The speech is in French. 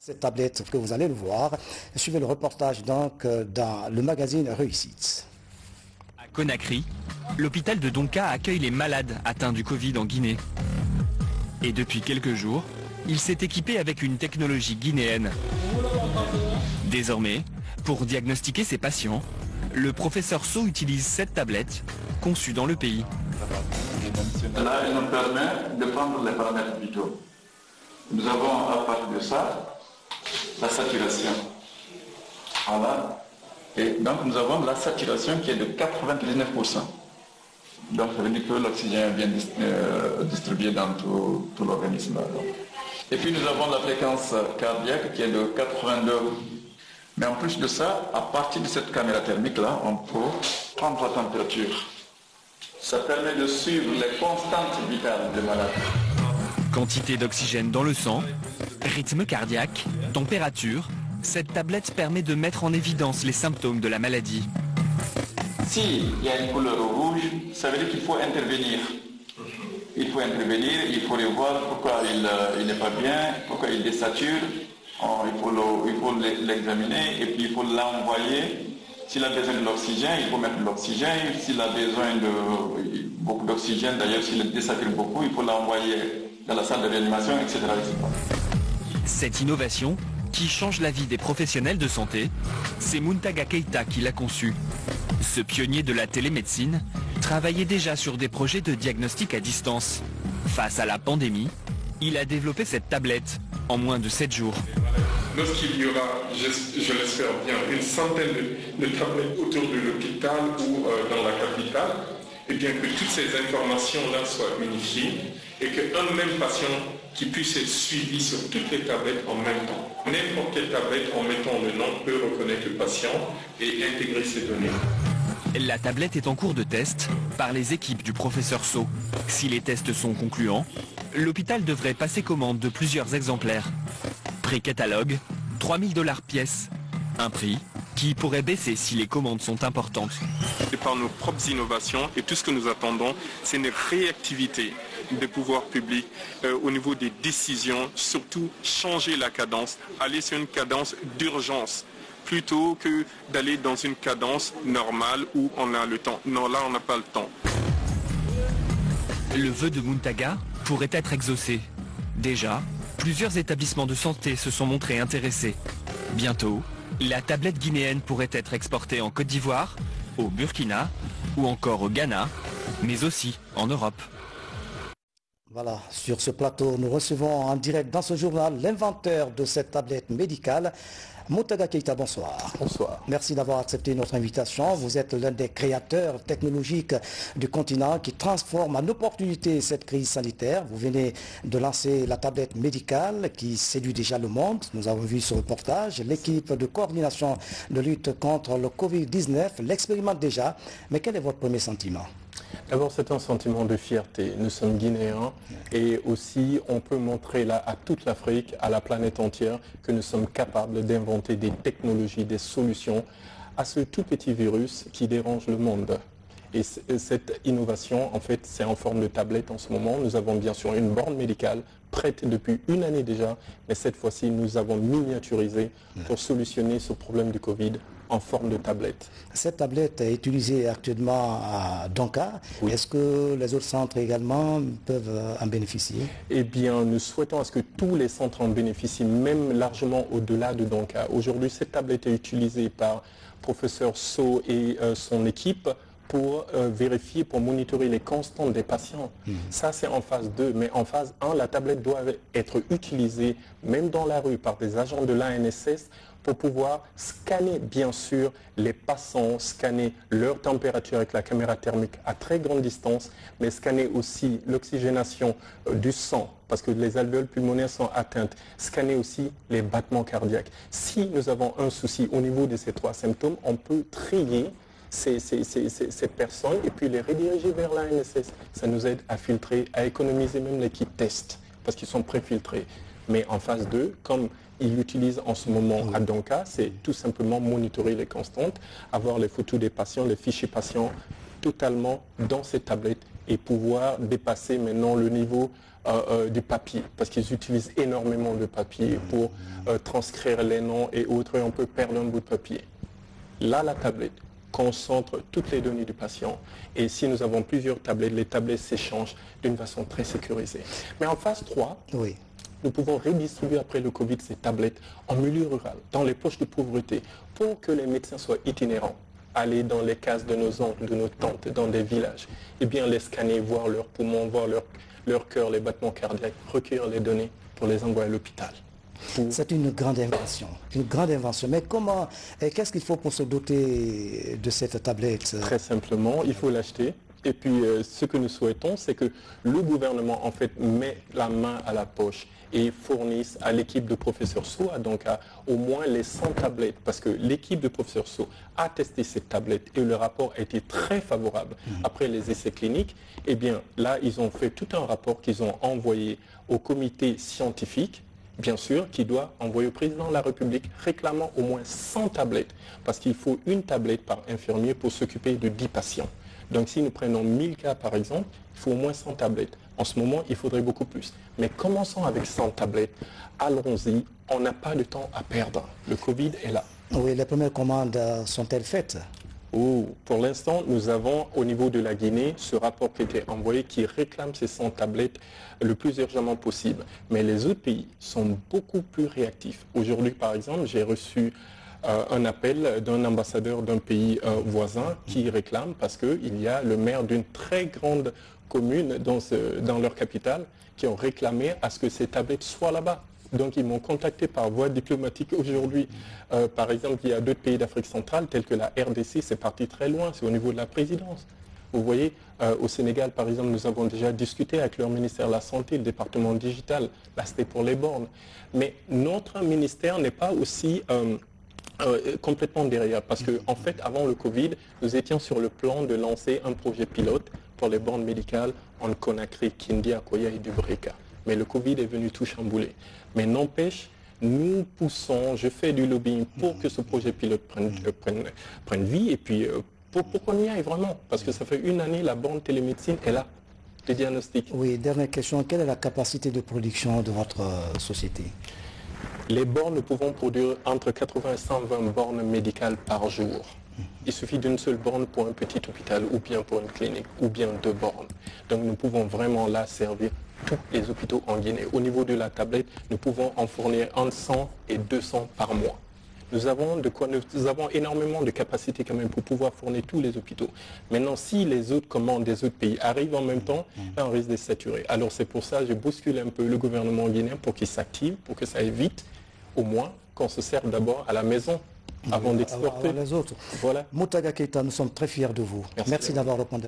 Cette tablette que vous allez le voir, suivez le reportage donc dans le magazine Réussite. À Conakry, l'hôpital de Donka accueille les malades atteints du Covid en Guinée. Et depuis quelques jours, il s'est équipé avec une technologie guinéenne. Désormais, pour diagnostiquer ses patients, le professeur So utilise cette tablette conçue dans le pays. Là, il nous permet de prendre les paramètres vitaux. Nous avons à partir de ça la saturation. Voilà. Et donc nous avons la saturation qui est de 99%. Donc ça veut dire que l'oxygène est bien distribué dans tout l'organisme. Et puis nous avons la fréquence cardiaque qui est de 82. Mais en plus de ça, à partir de cette caméra thermique-là, on peut prendre la température. Ça permet de suivre les constantes vitales des malades. Quantité d'oxygène dans le sang, rythme cardiaque, température, cette tablette permet de mettre en évidence les symptômes de la maladie. S'il y a une couleur rouge, ça veut dire qu'il faut intervenir. Il faut intervenir, il faut voir pourquoi il n'est pas bien, pourquoi il désature. Il faut l'examiner et puis il faut l'envoyer. S'il a besoin de l'oxygène, il faut mettre de l'oxygène. S'il a besoin de beaucoup d'oxygène, d'ailleurs s'il désature beaucoup, il faut l'envoyer dans la salle de réanimation, etc., etc. Cette innovation, qui change la vie des professionnels de santé, c'est Muntaga Keita qui l'a conçue. Ce pionnier de la télémédecine travaillait déjà sur des projets de diagnostic à distance. Face à la pandémie, il a développé cette tablette en moins de 7 jours. Lorsqu'il y aura, je l'espère bien, une centaine de tablettes autour de l'hôpital ou dans la capitale, et bien que toutes ces informations-là soient unifiées et qu'un même patient qui puisse être suivi sur toutes les tablettes en même temps. N'importe quelle tablette, en mettant le nom, peut reconnaître le patient et intégrer ces données. La tablette est en cours de test par les équipes du professeur So. Si les tests sont concluants, l'hôpital devrait passer commande de plusieurs exemplaires. Prix catalogue, 3 000 $ pièce. Un prix qui pourrait baisser si les commandes sont importantes. Et par nos propres innovations et tout ce que nous attendons, c'est une réactivité des pouvoirs publics au niveau des décisions, surtout changer la cadence, aller sur une cadence d'urgence plutôt que d'aller dans une cadence normale où on a le temps. Non, là on n'a pas le temps. Le vœu de Muntaga pourrait être exaucé. Déjà, plusieurs établissements de santé se sont montrés intéressés. Bientôt, la tablette guinéenne pourrait être exportée en Côte d'Ivoire, au Burkina ou encore au Ghana, mais aussi en Europe. Voilà, sur ce plateau, nous recevons en direct dans ce journal l'inventeur de cette tablette médicale, Muntaga Keita, bonsoir. Bonsoir. Merci d'avoir accepté notre invitation. Vous êtes l'un des créateurs technologiques du continent qui transforme en opportunité cette crise sanitaire. Vous venez de lancer la tablette médicale qui séduit déjà le monde. Nous avons vu ce reportage. L'équipe de coordination de lutte contre le Covid-19 l'expérimente déjà. Mais quel est votre premier sentiment ? D'abord, c'est un sentiment de fierté. Nous sommes guinéens et aussi on peut montrer là à toute l'Afrique, à la planète entière, que nous sommes capables d'inventer des technologies, des solutions à ce tout petit virus qui dérange le monde. Et cette innovation, en fait, c'est en forme de tablette en ce moment. Nous avons bien sûr une borne médicale prête depuis une année déjà, mais cette fois-ci, nous avons miniaturisé pour solutionner ce problème du Covid en forme de tablette. Cette tablette est utilisée actuellement à Donka. Oui. Est-ce que les autres centres également peuvent en bénéficier? Eh bien, nous souhaitons à ce que tous les centres en bénéficient, même largement au-delà de Donka. Aujourd'hui, cette tablette est utilisée par professeur So et son équipe pour vérifier, pour monitorer les constantes des patients. Ça, c'est en phase 2. Mais en phase 1, la tablette doit être utilisée, même dans la rue, par des agents de l'ANSS pour pouvoir scanner, bien sûr, les passants, scanner leur température avec la caméra thermique à très grande distance, mais scanner aussi l'oxygénation du sang, parce que les alvéoles pulmonaires sont atteintes, scanner aussi les battements cardiaques. Si nous avons un souci au niveau de ces 3 symptômes, on peut trier ces personnes et puis les rediriger vers l'ANSS. Ça nous aide à filtrer, à économiser même les kits tests, parce qu'ils sont préfiltrés. Mais en phase 2, comme ils l'utilisent en ce moment à Donka, c'est tout simplement monitorer les constantes, avoir les photos des patients, les fichiers patients totalement dans ces tablettes et pouvoir dépasser maintenant le niveau du papier, parce qu'ils utilisent énormément de papier pour transcrire les noms et autres, et on peut perdre un bout de papier. Là, la tablette concentre toutes les données du patient, et si nous avons plusieurs tablettes, les tablettes s'échangent d'une façon très sécurisée. Mais en phase 3, oui, nous pouvons redistribuer après le Covid ces tablettes en milieu rural, dans les poches de pauvreté, pour que les médecins soient itinérants, aller dans les cases de nos oncles, de nos tantes, dans des villages, et bien les scanner, voir leurs poumons, voir leur cœur, les battements cardiaques, recueillir les données pour les envoyer à l'hôpital. C'est une grande invention. Une grande invention. Mais comment, qu'est-ce qu'il faut pour se doter de cette tablette? Très simplement, il faut l'acheter. Et puis, ce que nous souhaitons, c'est que le gouvernement, en fait, met la main à la poche et fournisse à l'équipe de professeur So, donc à au moins les 100 tablettes, parce que l'équipe de professeur So a testé cette tablette et le rapport a été très favorable. Après les essais cliniques, eh bien, là, ils ont fait tout un rapport qu'ils ont envoyé au comité scientifique, bien sûr, qui doit envoyer au président de la République réclamant au moins 100 tablettes, parce qu'il faut une tablette par infirmier pour s'occuper de 10 patients. Donc si nous prenons 1000 cas par exemple, il faut au moins 100 tablettes. En ce moment, il faudrait beaucoup plus. Mais commençons avec 100 tablettes. Allons-y, on n'a pas de temps à perdre. Le Covid est là. Oui, les premières commandes sont-elles faites? Pour l'instant, nous avons au niveau de la Guinée ce rapport qui a été envoyé qui réclame ces 100 tablettes le plus urgemment possible. Mais les autres pays sont beaucoup plus réactifs. Aujourd'hui, par exemple, j'ai reçu un appel d'un ambassadeur d'un pays voisin qui réclame parce qu'il y a le maire d'une très grande commune dans leur capitale qui ont réclamé à ce que ces tablettes soient là-bas. Donc ils m'ont contacté par voie diplomatique aujourd'hui. Par exemple, il y a d'autres pays d'Afrique centrale tels que la RDC, c'est parti très loin, c'est au niveau de la présidence. Vous voyez, au Sénégal, par exemple, nous avons déjà discuté avec leur ministère de la Santé, le département digital, là c'était pour les bornes. Mais notre ministère n'est pas aussi complètement derrière, parce qu'en fait, avant le Covid, nous étions sur le plan de lancer un projet pilote pour les bornes médicales en Conakry, Kindi, Akoya et Dubreka. Mais le Covid est venu tout chambouler. Mais n'empêche, nous poussons, je fais du lobbying pour que ce projet pilote prenne vie et puis pour qu'on y aille vraiment. Parce que ça fait une année, la borne télémédecine est là, le diagnostic. Oui, dernière question, quelle est la capacité de production de votre société? Les bornes, nous pouvons produire entre 80 et 120 bornes médicales par jour. Il suffit d'une seule borne pour un petit hôpital ou bien pour une clinique ou bien 2 bornes. Donc nous pouvons vraiment là servir tous les hôpitaux en Guinée. Au niveau de la tablette, nous pouvons en fournir entre 100 et 200 par mois. Nous avons énormément de capacité quand même pour pouvoir fournir tous les hôpitaux. Maintenant, si les autres commandes des autres pays arrivent en même temps, là, on risque de saturer. Alors c'est pour ça que je bouscule un peu le gouvernement guinéen pour qu'il s'active, pour que ça aille vite, au moins qu'on se serve d'abord à la maison avant d'exporter. Les autres. Voilà. Mountaga Keïta, nous sommes très fiers de vous. Merci d'avoir répondu.